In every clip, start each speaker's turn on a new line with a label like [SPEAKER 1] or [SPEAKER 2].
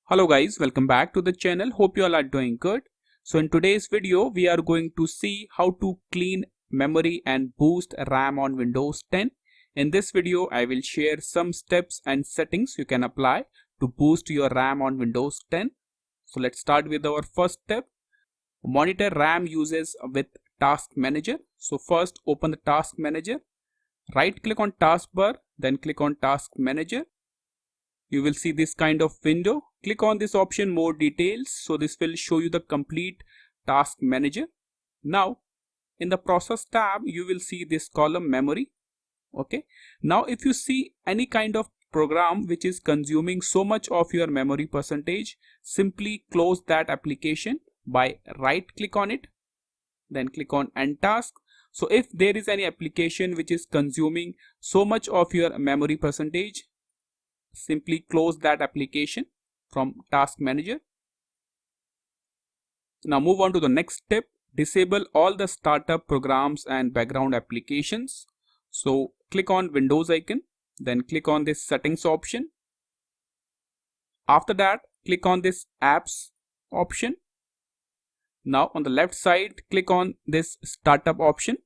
[SPEAKER 1] Hello guys, welcome back to the channel. Hope you all are doing good. So in today's video, we are going to see how to clean memory and boost RAM on Windows 10. In this video, I will share some steps and settings you can apply to boost your RAM on Windows 10. So let's start with our first step. Monitor RAM uses with Task Manager. So first open the Task Manager. Right click on Taskbar, then click on Task Manager. You will see this kind of window. Click on this option more details. So this will show you the complete task manager. Now in the process tab, you will see this column memory. Okay. Now if you see any kind of program which is consuming so much of your memory percentage, simply close that application by right click on it. Then click on end task. So if there is any application which is consuming so much of your memory percentage, simply close that application from task manager. Now move on to the next step. Disable all the startup programs and background applications. So click on Windows icon, then click on this settings option. After that, click on this apps option. Now on the left side, click on this startup option.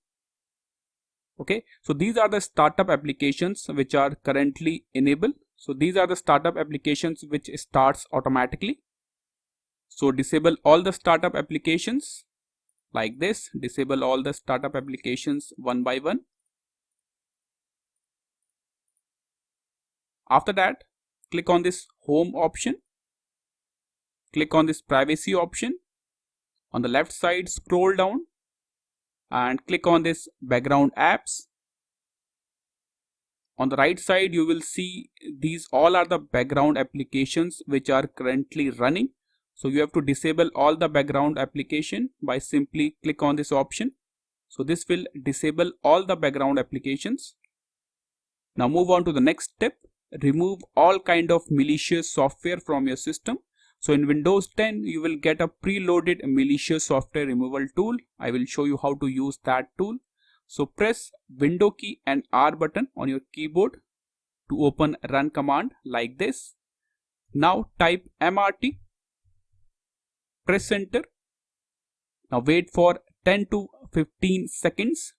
[SPEAKER 1] Okay, so these are the startup applications which are currently enabled. So these are the startup applications which starts automatically. So disable all the startup applications like this. Disable all the startup applications one by one. After that, click on this home option. Click on this privacy option. On the left side, scroll down and click on this background apps. On the right side, you will see these all are the background applications which are currently running. So you have to disable all the background application by simply click on this option. So this will disable all the background applications. Now move on to the next step. Remove all kind of malicious software from your system. So in Windows 10, you will get a preloaded malicious software removal tool. I will show you how to use that tool. So press Window key and R button on your keyboard to open run command like this. Now type MRT, press enter. Now wait for 10 to 15 seconds.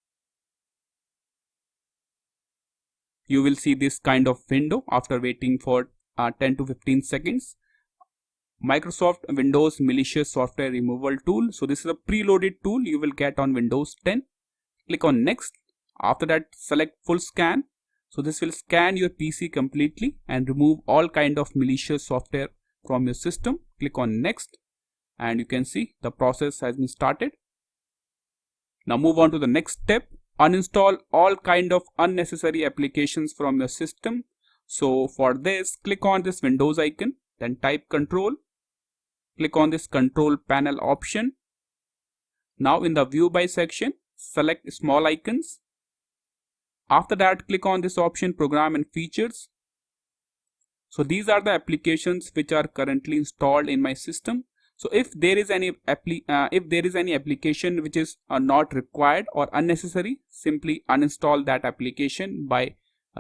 [SPEAKER 1] You will see this kind of window after waiting for 10 to 15 seconds. Microsoft Windows Malicious Software Removal Tool. So this is a preloaded tool you will get on Windows 10. Click on next. After that, select full scan. So this will scan your PC completely and remove all kind of malicious software from your system. Click on next and you can see the process has been started. Now move on to the next step. Uninstall all kind of unnecessary applications from your system. So for this, click on this Windows icon, then type control. Click on this control panel option. Now in the view by section, select small icons. After that, click on this option program and features. So these are the applications which are currently installed in my system. So if there is any application which is not required or unnecessary, simply uninstall that application by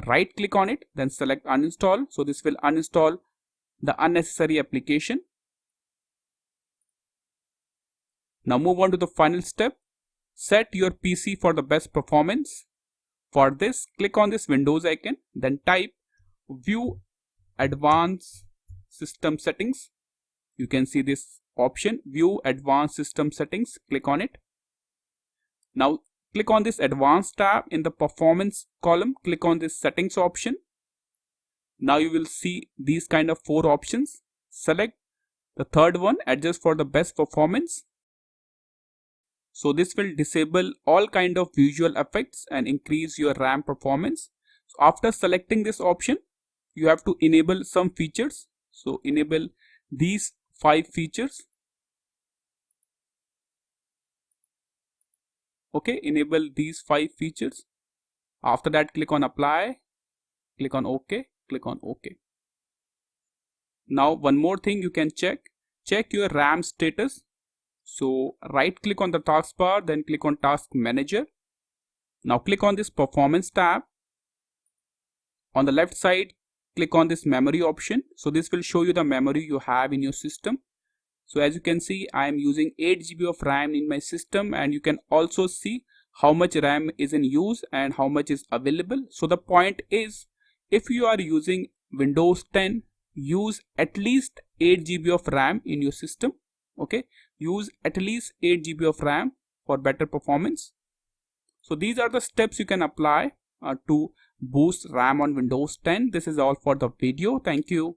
[SPEAKER 1] right click on it, then select uninstall. So this will uninstall the unnecessary application. Now move on to the final step. Set your PC for the best performance. For this, click on this Windows icon, then type View Advanced System Settings. You can see this option, View Advanced System Settings. Click on it. Now click on this Advanced tab. In the Performance column, click on this Settings option. Now you will see these kind of 4 options. Select the third one, Adjust for the best performance. So this will disable all kind of visual effects and increase your RAM performance. So after selecting this option, you have to enable some features. So enable these 5 features. Okay, enable these 5 features. After that, click on apply, click on OK, click on OK. Now one more thing you can check your RAM status. So right click on the taskbar, then click on Task Manager. Now click on this Performance tab. On the left side, click on this memory option. So this will show you the memory you have in your system. So as you can see, I am using 8 GB of RAM in my system, and you can also see how much RAM is in use and how much is available. So the point is, if you are using Windows 10, use at least 8 GB of RAM in your system. Okay, use at least 8 GB of RAM for better performance. So these are the steps you can apply to boost RAM on Windows 10. This is all for the video. Thank you.